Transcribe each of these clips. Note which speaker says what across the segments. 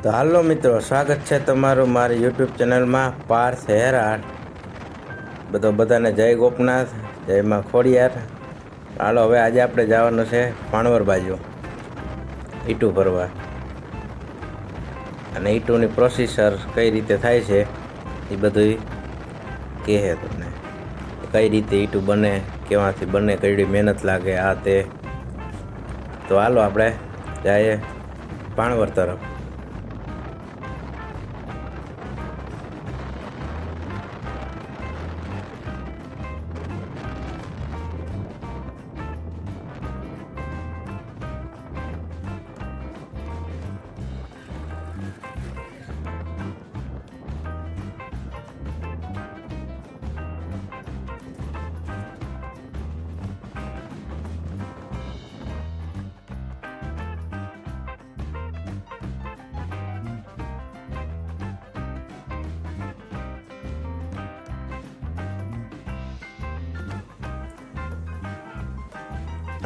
Speaker 1: તો હાલો મિત્રો, સ્વાગત છે તમારું મારી યુટ્યુબ ચેનલમાં પાર્થ હેરાટ. બધાને જય ગોપનાથ, જય માં ખોડિયાર. હાલો, હવે આજે આપણે જવાનું છે પાણવર બાજુ ઈટું ભરવા, અને ઈટુની પ્રોસીજર કઈ રીતે થાય છે એ બધું કહે તમને. કઈ રીતે ઈટું બને, કેવાથી બને, કઈ મહેનત લાગે, આ તે. તો હાલો આપણે જઈએ પાણવર તરફ.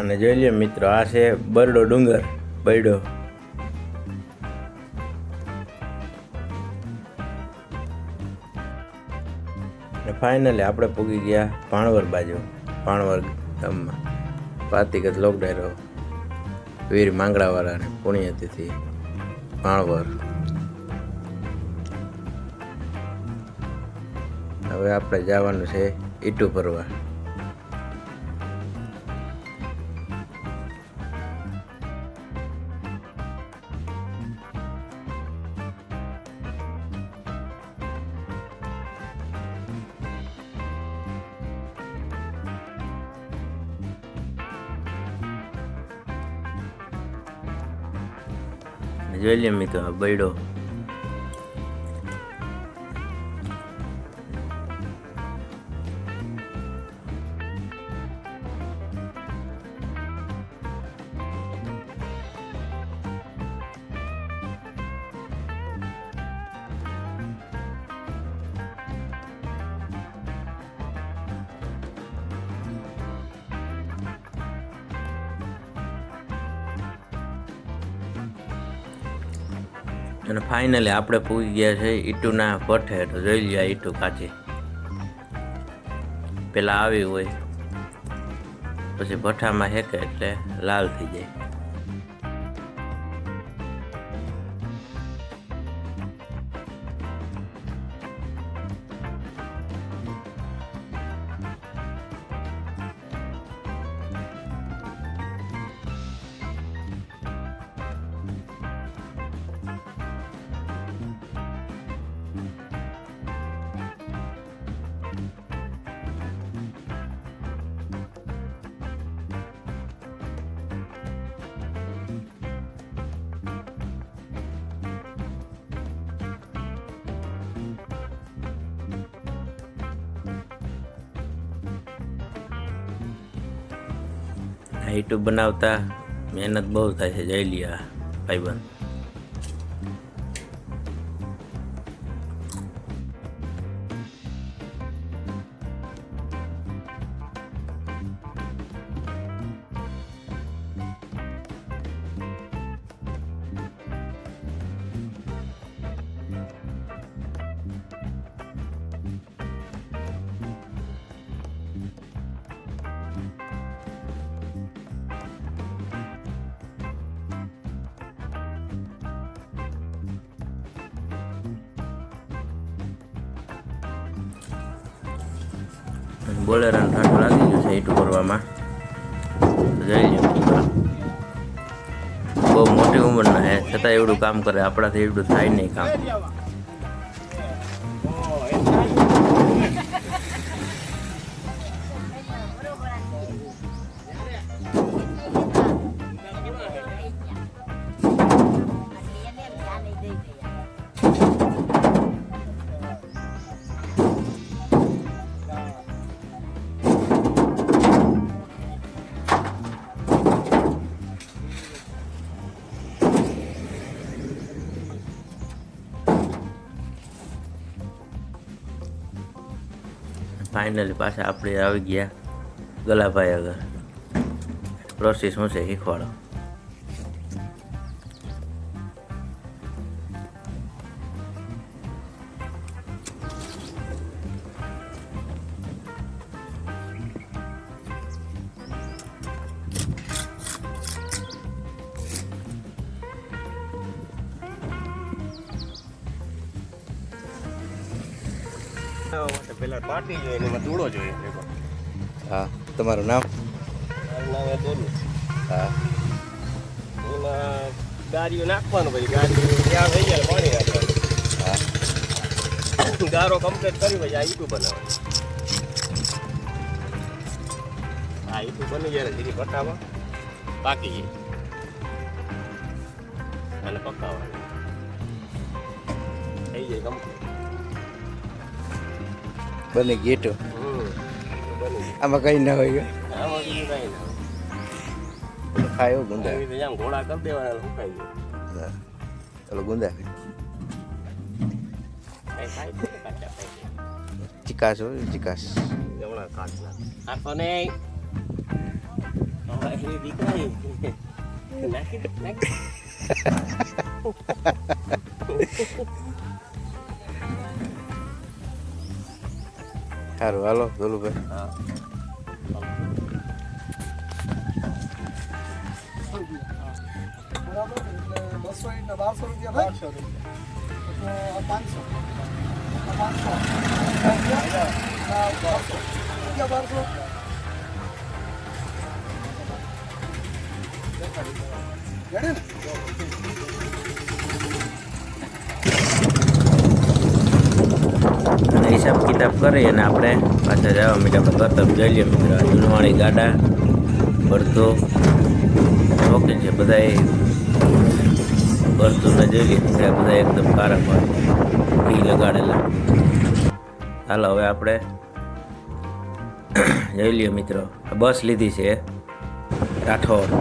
Speaker 1: અને જોઈ લ્યો મિત્રો, આ છે બરડો ડુંગર, બરડો. ફાઇનલી આપણે પૂગી ગયા પાણવર બાજુ, પાણવર ગામમાં. પાતિગત લોકડાયરો વીર માંગડાવાળાને પુણ્યતિથિ પાણવર. હવે આપણે જવાનું છે ઈટું ભરવા. જોઈ લે મિત્રો, બૈડો. અને ફાઇનલી આપણે પૂગી ગયા છે ઈટુના ભઠ્ઠે. તો જોઈ લ્યો, ઈટું કાચી પેલા આવી હોય, પછી ભઠ્ઠામાં હેકે એટલે લાલ થઈ જાય. ઈટું બનાવતા મહેનત બહુ થાય છે, જઈ લ્યા ભાઈબંધ. બોલેરાનું ઠાઠું લાગી ગયું છે ઈટું ભરવામાં. જઈ લ્યો, બહુ મોટી ઉંમરના હે, છતાં એવડું કામ કરે. આપણાથી એવડું થાય નહીં કામ. ફાઇનલી પાછા આપણે આવી ગયા ગલાભાઈ આગળ. પ્રોસેસ શું છે શીખવાડો.
Speaker 2: પેલા પાટી જોઈએ ને એમાં ધૂળો જોઈએ.
Speaker 1: હા, તમારું નામ?
Speaker 2: મારું નામ બોલું.
Speaker 1: હા,
Speaker 2: એમાં ગાડીઓ નાખવાનું પછી ગાડીઓ ત્યાં થઈ જાય પાણી નાખવાનું.
Speaker 1: હા,
Speaker 2: ગારો કમ્પ્લીટ કરી પછી આ ઈટું બનાવવાનું. આ ઈટું બની જાય ધીરી પટ્ટામાં પાકી જાય અને પકાવવાનું થઈ જાય કમ્પ્લીટ.
Speaker 1: બની ગીટું.
Speaker 2: બની
Speaker 1: આમાં કઈ ના હોય.
Speaker 2: આમાં બીજું કાંઈ ના
Speaker 1: ખાય એવું ગુંદા.
Speaker 2: એવી રીતે આમ ઘોડા કરી દેવાના સુકાઈ જાય.
Speaker 1: ચાલો ગુંદા
Speaker 2: કાંઈ ખાય છે કાચા ખાય છે.
Speaker 1: ચિકાસ હોય ચિકાસ.
Speaker 2: જમણા કાચના આ તો ને હવે દીકરા નાખી દે નાખી.
Speaker 1: સારું હાલો ધોલુભાઈ.
Speaker 2: હા
Speaker 3: બરાબર એટલે 200 ને 1200 રૂપિયા થાય. 500
Speaker 1: અને હિસાબ કિતાબ કરી અને આપણે પાછા જવા મીઠા આપણે કરતબ જઈ લઈએ મિત્રો. જૂનવાળી ગાડા ભરતો ઓકે છે બધાએ ભરતું ને જોઈ લઈએ બધા એકદમ કારા પર ઘી લગાડેલા. હાલો હવે આપણે જોઈ લઈએ મિત્રો. બસ લીધી છે રાઠોડ.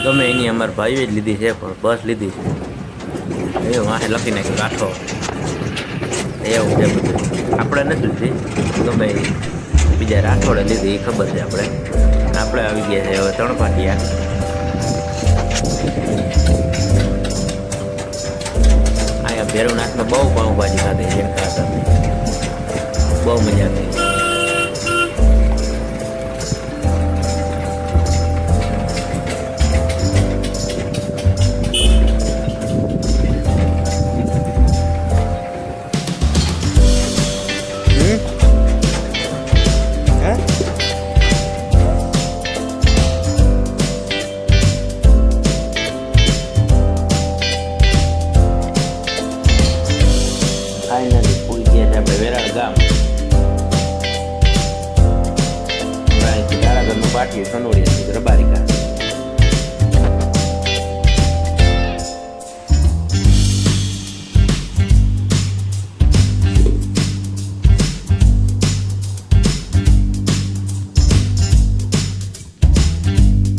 Speaker 1: ગમે એની અમારા ભાઈએ જ લીધી છે પણ બસ લીધી છે એવું વાંહે લખી નાખ્યું રાઠોડ. એવું છે બધું. આપણે નથી લીધી ગમે બીજા રાઠોડે લીધી એ ખબર છે આપણે. આપણે આવી ગયા છે હવે તણપાટિયા. અહીંયા ભેરવનાથમાં બહુ પાઉંભાજી ખાધી છે ખાતા બહુ મજા આવી. ફાઇનલી પૂરી ગયા છે આપણે વેરાળ ગામ. તારા ઘરનું પાટિયું સનોડી